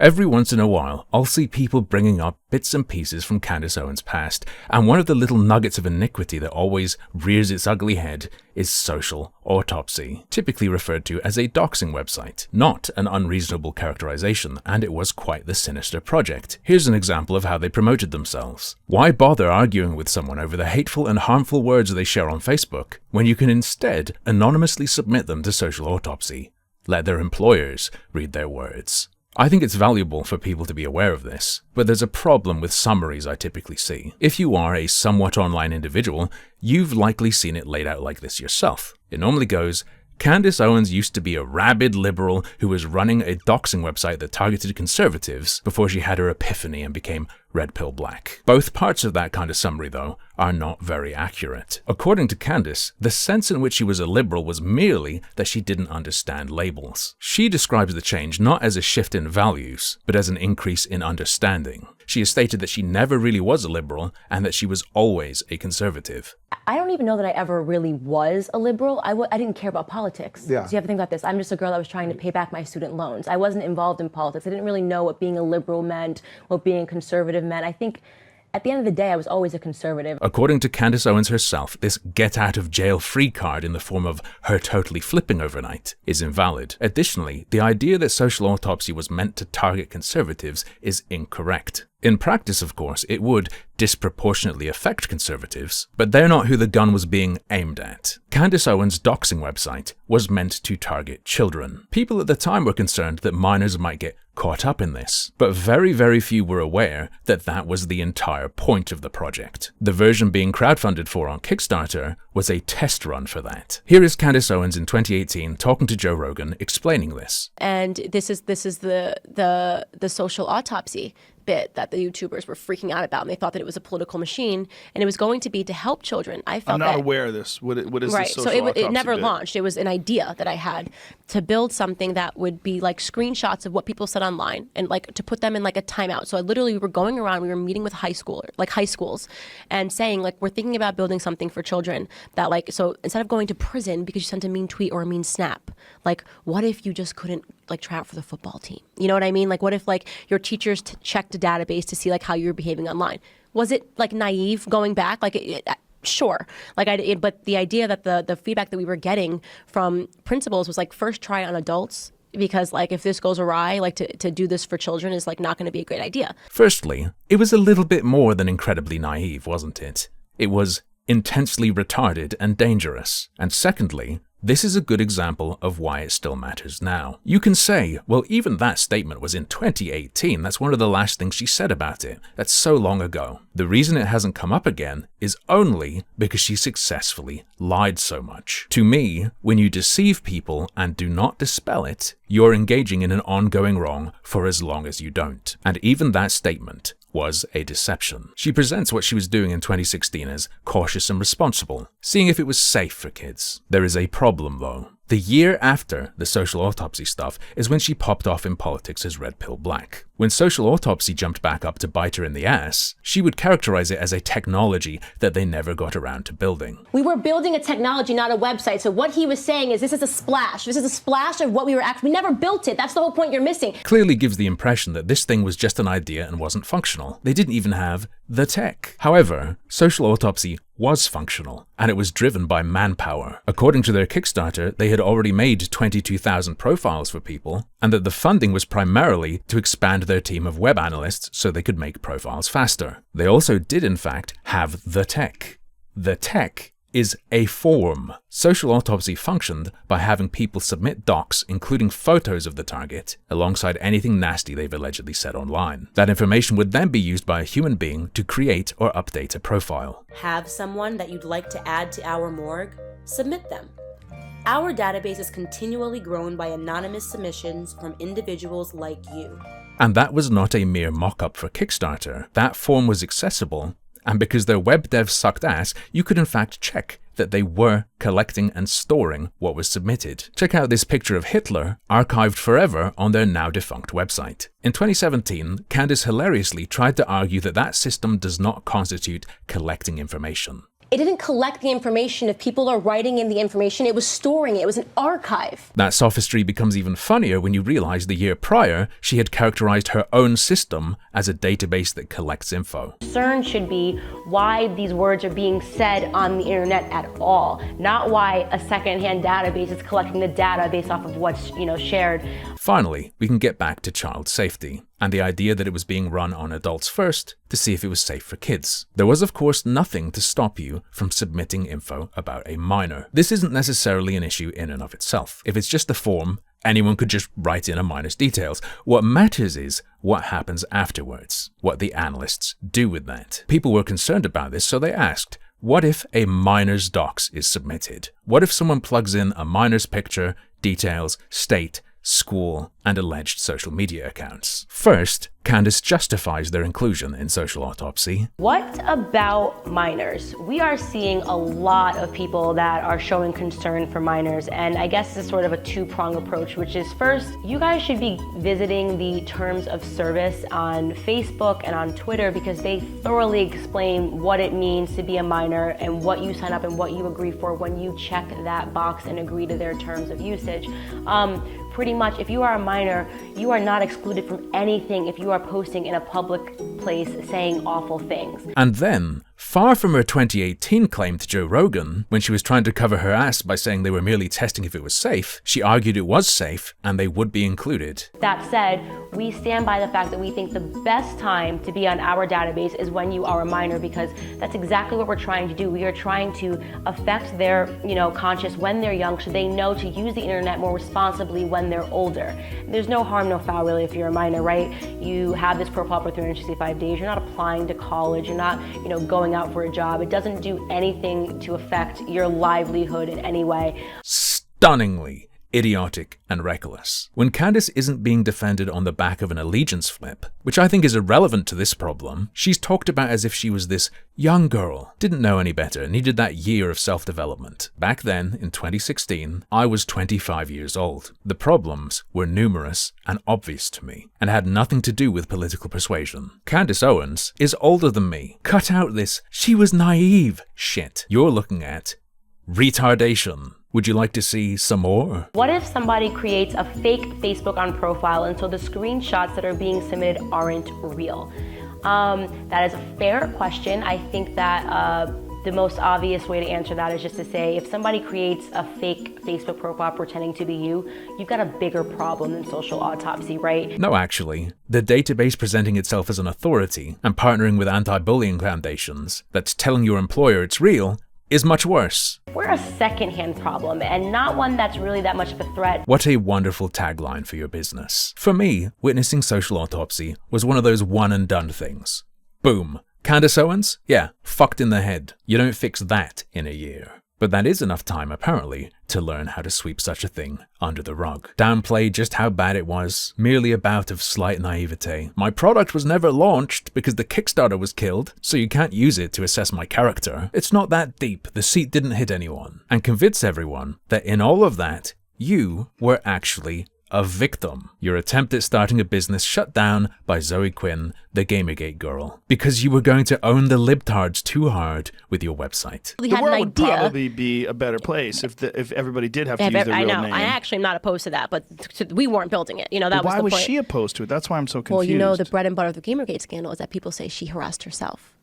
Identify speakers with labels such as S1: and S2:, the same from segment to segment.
S1: Every once in a while, I'll see people bringing up bits and pieces from Candace Owens' past, and one of the little nuggets of iniquity that always rears its ugly head is Social Autopsy, typically referred to as a doxing website. Not an unreasonable characterization, and it was quite the sinister project. Here's an example of how they promoted themselves. Why bother arguing with someone over the hateful and harmful words they share on Facebook, when you can instead anonymously submit them to Social Autopsy? Let their employers read their words. I think it's valuable for people to be aware of this, but there's a problem with summaries I typically see. If you are a somewhat online individual, you've likely seen it laid out like this yourself. It normally goes, Candace Owens used to be a rabid liberal who was running a doxing website that targeted conservatives before she had her epiphany and became red pill black. Both parts of that kind of summary, though, are not very accurate. According to Candace, the sense in which she was a liberal was merely that she didn't understand labels. She describes the change not as a shift in values, but as an increase in understanding. She has stated that she never really was a liberal and that she was always a conservative.
S2: I don't even know that I ever really was a liberal. I didn't care about politics.
S3: Yeah.
S2: So you have to think about this. I'm just a girl that was trying to pay back my student loans. I wasn't involved in politics. I didn't really know what being a liberal meant, what being a conservative meant. I think at the end of the day, I was always a conservative.
S1: According to Candace Owens herself, this get-out-of-jail-free card in the form of her totally flipping overnight is invalid. Additionally, the idea that Social Autopsy was meant to target conservatives is incorrect. In practice, of course, it would disproportionately affect conservatives, but they're not who the gun was being aimed at. Candace Owens' doxing website was meant to target children. People at the time were concerned that minors might get caught up in this, but very, very few were aware that that was the entire point of the project. The version being crowdfunded for on Kickstarter was a test run for that. Here is Candace Owens in 2018 talking to Joe Rogan explaining this.
S4: And this is the social autopsy bit that the YouTubers were freaking out about, and they thought that it was a political machine, and it was going to be to help children. I felt
S3: I'm not aware of this. What is
S4: right.
S3: this social
S4: So it never
S3: bit?
S4: launched. It was an idea that I had to build something that would be like screenshots of what people said online, and like to put them in like a timeout. So we were going around, we were meeting with high schools, and saying like, we're thinking about building something for children that like, so instead of going to prison because you sent a mean tweet or a mean snap, like what if you just couldn't like try out for the football team? You know what I mean? Like what if like your teachers checked a database to see like how you were behaving online? Was it like naive going back? Like sure. Like but the idea that the feedback that we were getting from principals was like, first try it on adults, because like if this goes awry, like to do this for children is like not going to be a great idea.
S1: Firstly, it was a little bit more than incredibly naive, wasn't it? It was intensely retarded and dangerous. And secondly, this is a good example of why it still matters now. You can say, well, even that statement was in 2018. That's one of the last things she said about it. That's so long ago. The reason it hasn't come up again is only because she successfully lied so much. To me, when you deceive people and do not dispel it, you're engaging in an ongoing wrong for as long as you don't. And even that statement was a deception. She presents what she was doing in 2016 as cautious and responsible, seeing if it was safe for kids. There is a problem though. The year after the Social Autopsy stuff is when she popped off in politics as Red Pill Black. When Social Autopsy jumped back up to bite her in the ass, she would characterize it as a technology that they never got around to building.
S2: We were building a technology, not a website. So what he was saying is this is a splash. This is a splash of what we were actually, we never built it. That's the whole point you're missing.
S1: Clearly gives the impression that this thing was just an idea and wasn't functional. They didn't even have the tech. However, Social Autopsy was functional, and it was driven by manpower. According to their Kickstarter, they had already made 22,000 profiles for people, and that the funding was primarily to expand their team of web analysts so they could make profiles faster. They also did in fact have the tech. The tech is a form. Social Autopsy functioned by having people submit docs, including photos of the target, alongside anything nasty they've allegedly said online. That information would then be used by a human being to create or update a profile.
S5: Have someone that you'd like to add to our morgue? Submit them. Our database is continually grown by anonymous submissions from individuals like you.
S1: And that was not a mere mock-up for Kickstarter. That form was accessible, and because their web dev sucked ass, you could in fact check that they were collecting and storing what was submitted. Check out this picture of Hitler, archived forever on their now defunct website. In 2017, Candace hilariously tried to argue that that system does not constitute collecting information.
S2: It didn't collect the information. If people are writing in the information, it was storing it. It was an archive.
S1: That sophistry becomes even funnier when you realize the year prior, she had characterized her own system as a database that collects info.
S2: Concern should be why these words are being said on the internet at all, not why a secondhand database is collecting the data based off of what's, shared.
S1: Finally, we can get back to child safety and the idea that it was being run on adults first to see if it was safe for kids. There was, of course, nothing to stop you from submitting info about a minor. This isn't necessarily an issue in and of itself. If it's just a form, anyone could just write in a minor's details. What matters is what happens afterwards, what the analysts do with that. People were concerned about this, so they asked, what if a minor's docs is submitted? What if someone plugs in a minor's picture, details, state, school, and alleged social media accounts? First, Candace justifies their inclusion in Social Autopsy.
S2: What about minors? We are seeing a lot of people that are showing concern for minors, and I guess it's sort of a two-pronged approach, which is first, you guys should be visiting the terms of service on Facebook and on Twitter because they thoroughly explain what it means to be a minor and what you sign up and what you agree for when you check that box and agree to their terms of usage. Pretty much, if you are a minor, you are not excluded from anything if you are posting in a public place saying awful things.
S1: And then, far from her 2018 claim to Joe Rogan, when she was trying to cover her ass by saying they were merely testing if it was safe, she argued it was safe and they would be included.
S2: That said, we stand by the fact that we think the best time to be on our database is when you are a minor, because that's exactly what we're trying to do. We are trying to affect their, conscience when they're young so they know to use the internet more responsibly when they're older. There's no harm, no foul really if you're a minor, right? You have this profile for 365 days, you're not applying to college, you're not, going out for a job. It doesn't do anything to affect your livelihood in any way.
S1: Stunningly idiotic and reckless. When Candace isn't being defended on the back of an allegiance flip, which I think is irrelevant to this problem, she's talked about as if she was this young girl, didn't know any better, needed that year of self-development. Back then, in 2016, I was 25 years old. The problems were numerous and obvious to me, and had nothing to do with political persuasion. Candace Owens is older than me. Cut out this "she was naive" shit. You're looking at retardation. Would you like to see some more?
S2: What if somebody creates a fake Facebook on profile and so the screenshots that are being submitted aren't real? That is a fair question. I think that the most obvious way to answer that is just to say, if somebody creates a fake Facebook profile pretending to be you, you've got a bigger problem than Social Autopsy, right?
S1: No, actually. The database presenting itself as an authority and partnering with anti-bullying foundations that's telling your employer it's real is much worse.
S2: We're a secondhand problem and not one that's really that much of a threat.
S1: What a wonderful tagline for your business. For me, witnessing Social Autopsy was one of those one and done things. Boom. Candace Owens? Yeah, fucked in the head. You don't fix that in a year. But that is enough time, apparently, to learn how to sweep such a thing under the rug. Downplay just how bad it was, merely a bout of slight naivete. My product was never launched because the Kickstarter was killed, so you can't use it to assess my character. It's not that deep, the seat didn't hit anyone. And convince everyone that in all of that, you were actually a victim. Your attempt at starting a business shut down by Zoe Quinn, the Gamergate girl, because you were going to own the libtards too hard with your website.
S3: The world would probably be a better place if everybody did have to use their real name.
S4: I know. I actually am not opposed to that, but we weren't building it. That was the point.
S3: Why was she opposed to it? That's why I'm so confused.
S4: Well, the bread and butter of the Gamergate scandal is that people say she harassed herself.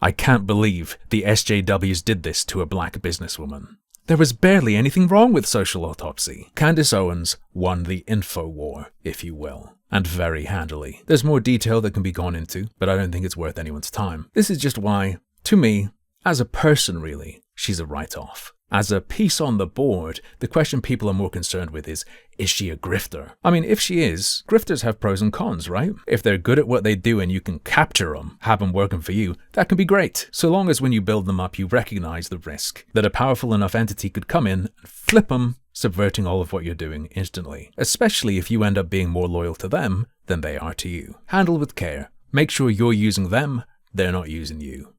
S1: I can't believe the SJWs did this to a black businesswoman. There was barely anything wrong with Social Autopsy. Candace Owens won the info war, if you will, and very handily. There's more detail that can be gone into, but I don't think it's worth anyone's time. This is just why, to me, as a person really, she's a write-off. As a piece on the board, the question people are more concerned with is she a grifter? I mean, if she is, grifters have pros and cons, right? If they're good at what they do and you can capture them, have them working for you, that can be great. So long as when you build them up, you recognize the risk that a powerful enough entity could come in and flip them, subverting all of what you're doing instantly. Especially if you end up being more loyal to them than they are to you. Handle with care. Make sure you're using them, they're not using you.